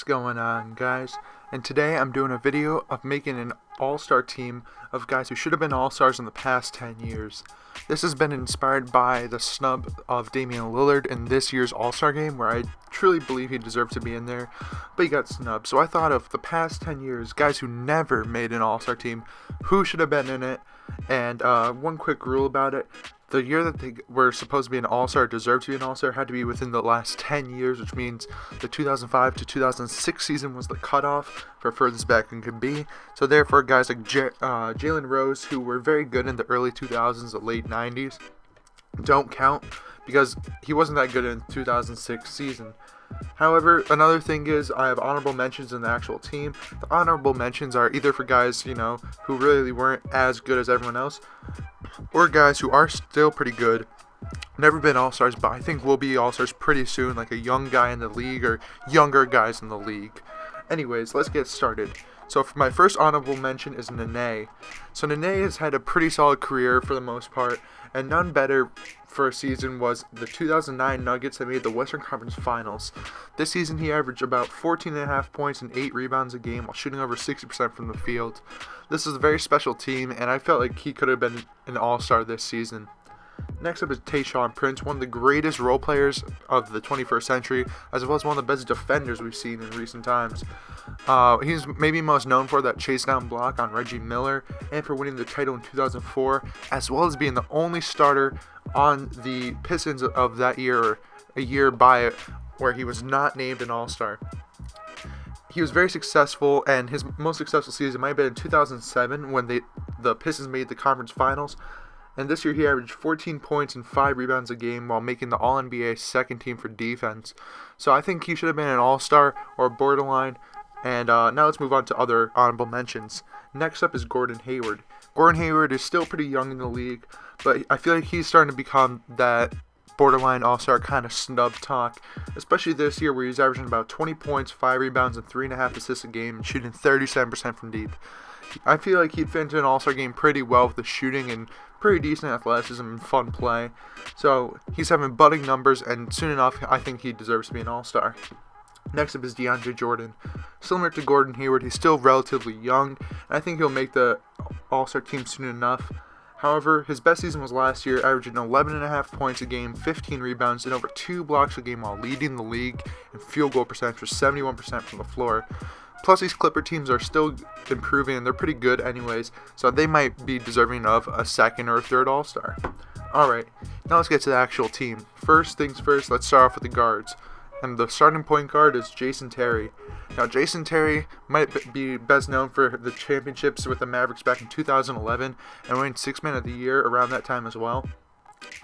What's going on, guys? And today I'm doing a video of making an all-star team of guys who should have been all-stars in the past 10 years. This has been inspired by the snub of Damian Lillard in this year's all-star game, where I truly believe he deserved to be in there, but he got snubbed. So I thought of the past 10 years, guys who never made an all-star team, who should have been in it, and one quick rule about it. The year that they were supposed to be an all-star, deserved to be an all-star, had to be within the last 10 years, which means the 2005 to 2006 season was the cutoff for furthest back it could be. So therefore, guys like Jalen Rose, who were very good in the early 2000s, the late 90s, don't count because he wasn't that good in the 2006 season. However, another thing is I have honorable mentions in the actual team. The honorable mentions are either for guys, who really weren't as good as everyone else, or guys who are still pretty good, never been all-stars, but I think will be all-stars pretty soon, like a young guy in the league or younger guys in the league. Anyways, let's get started. So for my first honorable mention is Nene. So Nene has had a pretty solid career for the most part, and none better for a season was the 2009 Nuggets that made the Western Conference Finals. This season he averaged about 14.5 points and 8 rebounds a game while shooting over 60% from the field. This is a very special team, and I felt like he could have been an all-star this season. Next up is Tayshaun Prince, one of the greatest role players of the 21st century, as well as one of the best defenders we've seen in recent times. He's maybe most known for that chase down block on Reggie Miller, and for winning the title in 2004, as well as being the only starter on the Pistons of that year, or a year by it, where he was not named an all-star. He was very successful, and his most successful season might have been in 2007 when the Pistons made the conference finals. And this year he averaged 14 points and 5 rebounds a game while making the All-NBA second team for defense. So I think he should have been an all-star or borderline. And now let's move on to other honorable mentions. Next up is Gordon Hayward. Gordon Hayward is still pretty young in the league, but I feel like he's starting to become that borderline all-star kind of snub talk, especially this year where he's averaging about 20 points, 5 rebounds, and 3.5 assists a game, and shooting 37% from deep. I feel like he'd fit into an all-star game pretty well with the shooting and pretty decent athleticism and fun play. So he's having budding numbers, and soon enough, I think he deserves to be an all-star. Next up is DeAndre Jordan. Similar to Gordon Hayward, he's still relatively young, and I think he'll make the all-star team soon enough. However, his best season was last year, averaging 11.5 points a game, 15 rebounds, and over 2 blocks a game while leading the league in field goal percentage for 71% from the floor. Plus, these Clipper teams are still improving, and they're pretty good anyways, so they might be deserving of a second or third all-star. Alright, now let's get to the actual team. First things first, let's start off with the guards. And the starting point guard is Jason Terry. Now, Jason Terry might be best known for the championships with the Mavericks back in 2011 and winning Sixth Man of the Year around that time as well,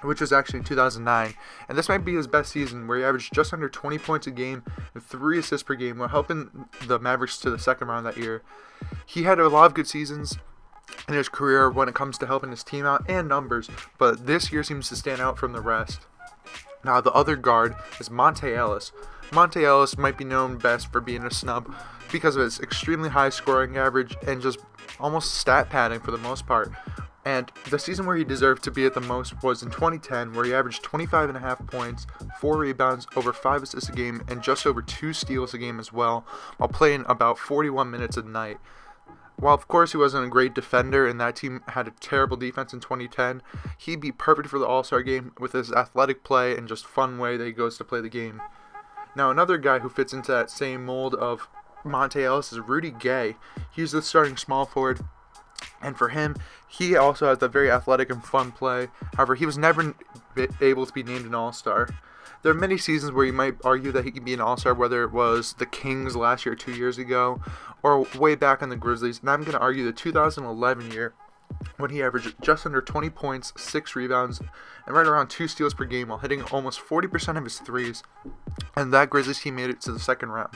which was actually in 2009. And this might be his best season, where he averaged just under 20 points a game and 3 assists per game while helping the Mavericks to the second round that year. He had a lot of good seasons in his career when it comes to helping his team out and numbers, but this year seems to stand out from the rest. Now, the other guard is Monta Ellis. Monta Ellis might be known best for being a snub because of his extremely high scoring average and just almost stat padding for the most part. And the season where he deserved to be at the most was in 2010, where he averaged 25.5 points, 4 rebounds, over 5 assists a game, and just over 2 steals a game as well, while playing about 41 minutes a night. While of course he wasn't a great defender and that team had a terrible defense in 2010, he'd be perfect for the All-Star game with his athletic play and just fun way that he goes to play the game. Now, another guy who fits into that same mold of Monta Ellis is Rudy Gay. He's the starting small forward, and for him, he also has that very athletic and fun play. However, he was never able to be named an All-Star. There are many seasons where you might argue that he could be an all-star, whether it was the Kings last year, 2 years ago, or way back on the Grizzlies. And I'm going to argue the 2011 year, when he averaged just under 20 points, 6 rebounds, and right around 2 steals per game while hitting almost 40% of his threes. And that Grizzlies team made it to the second round.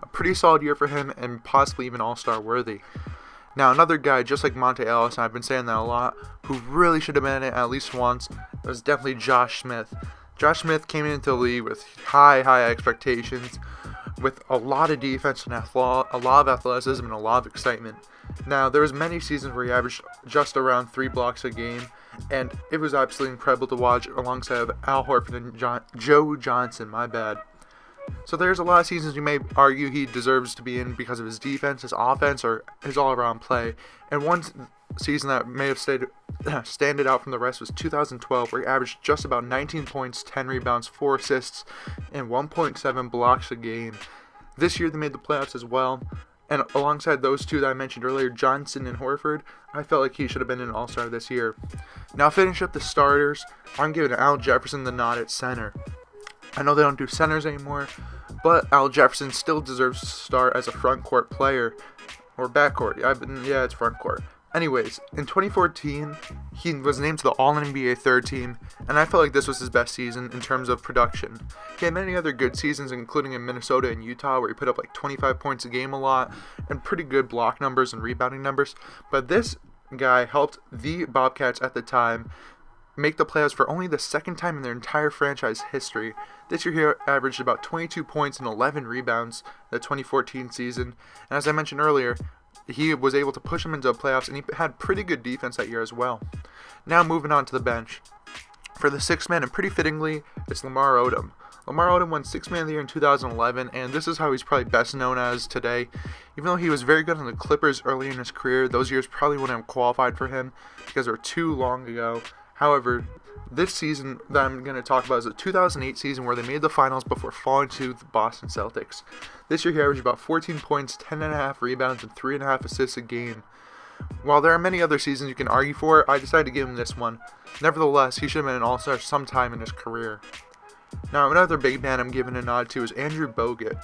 A pretty solid year for him, and possibly even all-star worthy. Now, another guy, just like Monta Ellis, and I've been saying that a lot, who really should have been in it at least once, was definitely Josh Smith. Josh Smith came into the league with high expectations, with a lot of defense and a lot of athleticism and a lot of excitement. Now, there was many seasons where he averaged just around 3 blocks a game, and it was absolutely incredible to watch alongside Al Horford and Joe Johnson, my bad. So there's a lot of seasons you may argue he deserves to be in because of his defense, his offense, or his all-around play. And one season that may have standed out from the rest was 2012, where he averaged just about 19 points, 10 rebounds, 4 assists, and 1.7 blocks a game. This year they made the playoffs as well. And alongside those two that I mentioned earlier, Johnson and Horford, I felt like he should have been an all-star this year. Now finish up the starters, I'm giving Al Jefferson the nod at center. I know they don't do centers anymore, but Al Jefferson still deserves to start as a front court player. Or backcourt. Yeah, it's front court. Anyways, in 2014, he was named to the All-NBA third team, and I felt like this was his best season in terms of production. He had many other good seasons, including in Minnesota and Utah, where he put up like 25 points a game a lot, and pretty good block numbers and rebounding numbers. But this guy helped the Bobcats at the time make the playoffs for only the second time in their entire franchise history. This year he averaged about 22 points and 11 rebounds in the 2014 season, and as I mentioned earlier, he was able to push them into the playoffs, and he had pretty good defense that year as well. Now moving on to the bench. For the sixth man, and pretty fittingly, it's Lamar Odom. Lamar Odom won Sixth Man of the Year in 2011, and this is how he's probably best known as today. Even though he was very good on the Clippers early in his career, those years probably wouldn't have qualified for him because they were too long ago. However, this season that I'm going to talk about is the 2008 season where they made the finals before falling to the Boston Celtics. This year he averaged about 14 points, 10.5 rebounds, and 3.5 assists a game. While there are many other seasons you can argue for, I decided to give him this one. Nevertheless, he should have been an all-star sometime in his career. Now, another big man I'm giving a nod to is Andrew Bogut.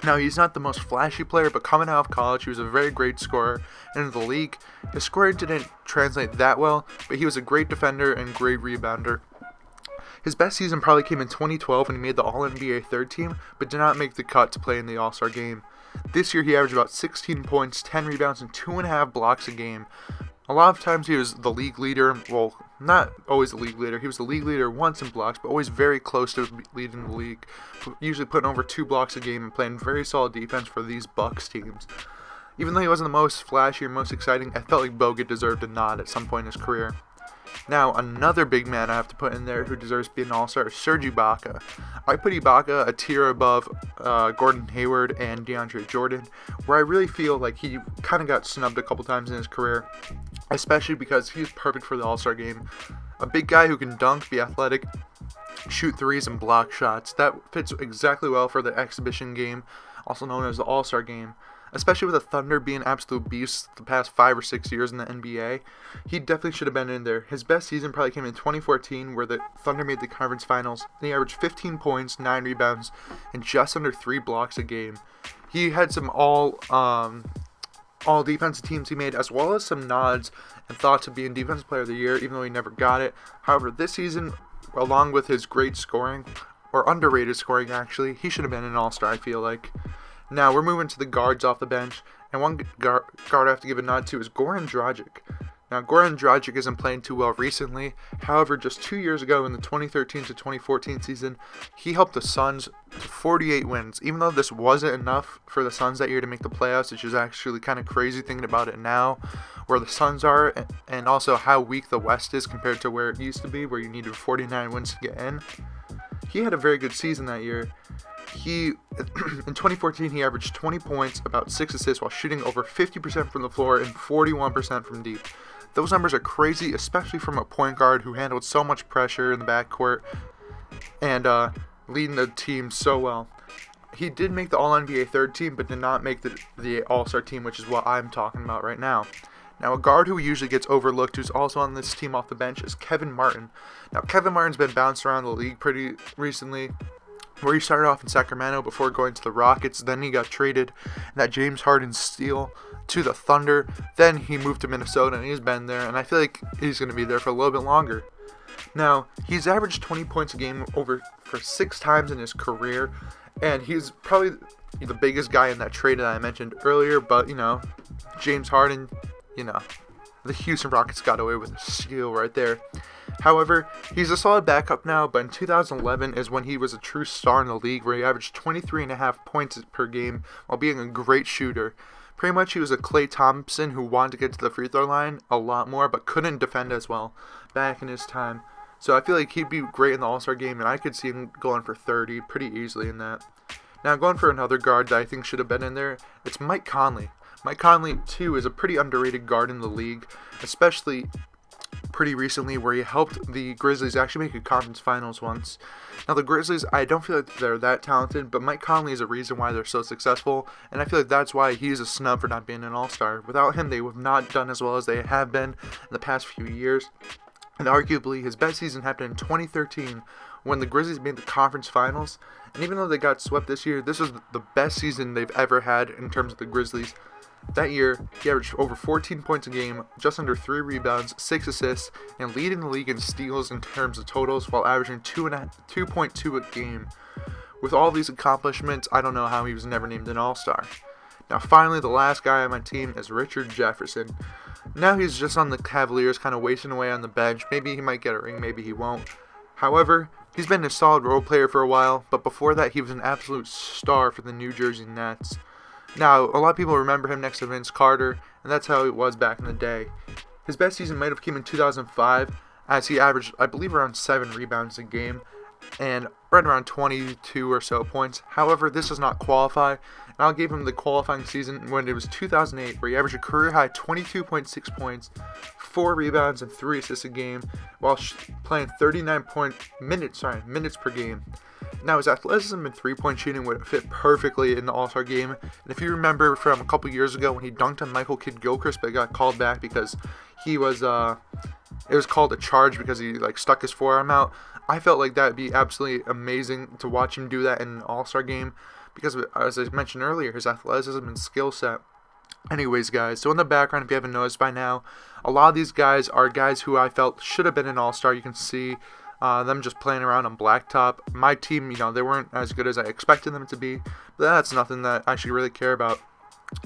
Now, he's not the most flashy player, but coming out of college, he was a very great scorer. And in the league, his scoring didn't translate that well, but he was a great defender and great rebounder. His best season probably came in 2012 when he made the All-NBA third team, but did not make the cut to play in the All-Star game. This year, he averaged about 16 points, 10 rebounds, and 2.5 blocks a game. A lot of times he was the league leader, well, not always the league leader. He was the league leader once in blocks, but always very close to leading the league. Usually putting over 2 blocks a game and playing very solid defense for these Bucks teams. Even though he wasn't the most flashy or most exciting, I felt like Bogut deserved a nod at some point in his career. Now, another big man I have to put in there who deserves to be an all-star is Serge Ibaka. I put Ibaka a tier above Gordon Hayward and DeAndre Jordan, where I really feel like he kind of got snubbed a couple times in his career, especially because he's perfect for the all-star game. A big guy who can dunk, be athletic, shoot threes, and block shots. That fits exactly well for the exhibition game, also known as the all-star game. Especially with the Thunder being absolute beasts the past 5 or 6 years in the NBA, he definitely should have been in there. His best season probably came in 2014, where the Thunder made the conference finals, and he averaged 15 points, 9 rebounds, and just under 3 blocks a game. He had some all defensive teams he made, as well as some nods and thoughts of being Defensive Player of the Year, even though he never got it. However, this season, along with his great scoring, or underrated scoring actually, he should have been an all-star, I feel like. Now, we're moving to the guards off the bench, and one guard I have to give a nod to is Goran Dragic. Now, Goran Dragic isn't playing too well recently. However, just 2 years ago in the 2013 to 2014 season, he helped the Suns to 48 wins. Even though this wasn't enough for the Suns that year to make the playoffs, which is actually kind of crazy thinking about it now, where the Suns are, and also how weak the West is compared to where it used to be, where you needed 49 wins to get in. He had a very good season that year. In 2014, he averaged 20 points, about 6 assists, while shooting over 50% from the floor and 41% from deep. Those numbers are crazy, especially from a point guard who handled so much pressure in the backcourt and leading the team so well. He did make the All-NBA third team, but did not make the All-Star team, which is what I'm talking about right now. Now, a guard who usually gets overlooked, who's also on this team off the bench, is Kevin Martin. Now, Kevin Martin's been bounced around the league pretty recently, where he started off in Sacramento before going to the Rockets. Then he got traded in that James Harden steal to the Thunder. Then he moved to Minnesota, and he's been there, and I feel like he's going to be there for a little bit longer. Now, he's averaged 20 points a game for 6 times in his career, and he's probably the biggest guy in that trade that I mentioned earlier, but, James Harden, the Houston Rockets got away with a steal right there. However, he's a solid backup now, but in 2011 is when he was a true star in the league, where he averaged 23.5 points per game while being a great shooter. Pretty much he was a Klay Thompson who wanted to get to the free throw line a lot more, but couldn't defend as well back in his time. So I feel like he'd be great in the All-Star game, and I could see him going for 30 pretty easily in that. Now going for another guard that I think should have been in there, it's Mike Conley. Mike Conley, too, is a pretty underrated guard in the league, especially pretty recently where he helped the Grizzlies actually make a conference finals once. Now the Grizzlies, I don't feel like they're that talented, but Mike Conley is a reason why they're so successful, and I feel like that's why he's a snub for not being an all-star. Without him, they would have not done as well as they have been in the past few years, and arguably his best season happened in 2013 when the Grizzlies made the conference finals, and even though they got swept this year, this was the best season they've ever had in terms of the Grizzlies. That year, he averaged over 14 points a game, just under 3 rebounds, 6 assists, and leading the league in steals in terms of totals while averaging 2.2 a game. With all these accomplishments, I don't know how he was never named an all-star. Now finally, the last guy on my team is Richard Jefferson. Now he's just on the Cavaliers, kind of wasting away on the bench. Maybe he might get a ring, maybe he won't. However, he's been a solid role player for a while, but before that he was an absolute star for the New Jersey Nets. Now, a lot of people remember him next to Vince Carter, and that's how it was back in the day. His best season might have came in 2005, as he averaged, I believe, around 7 rebounds a game, and right around 22 or so points. However, this does not qualify, and I'll give him the qualifying season when it was 2008, where he averaged a career-high 22.6 points, 4 rebounds, and 3 assists a game, while playing 39 minutes per game. Now, his athleticism and three-point shooting would fit perfectly in the All-Star game. And if you remember from a couple years ago when he dunked on Michael Kidd-Gilchrist but got called back because he was, it was called a charge because he stuck his forearm out. I felt like that would be absolutely amazing to watch him do that in an All-Star game because, as I mentioned earlier, his athleticism and skill set. Anyways, guys, so in the background, if you haven't noticed by now, a lot of these guys are guys who I felt should have been an All-Star. You can see them just playing around on blacktop. My team, they weren't as good as I expected them to be, but that's nothing that I should really care about.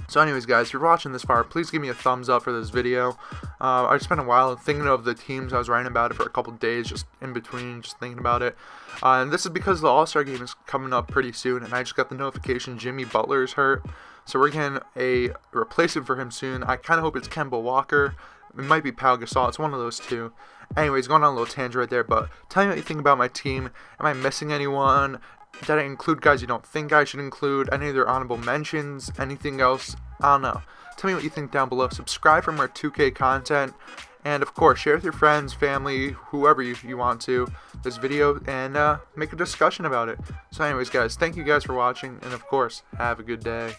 So anyways, guys, if you're watching this far, please give me a thumbs up for this video. I spent a while thinking of the teams. I was writing about it for a couple days, just in between, just thinking about it. And this is because the All-Star game is coming up pretty soon, and I just got the notification Jimmy Butler is hurt. So we're getting a replacement for him soon. I kind of hope it's Kemba Walker. It might be Pau Gasol. It's one of those two. Anyways, going on a little tangent right there, but tell me what you think about my team. Am I missing anyone? Did I include guys you don't think I should include? Any of their honorable mentions? Anything else? I don't know. Tell me what you think down below. Subscribe for more 2K content. And, of course, share with your friends, family, whoever you want to, this video, and make a discussion about it. So anyways, guys, thank you guys for watching, and, of course, have a good day.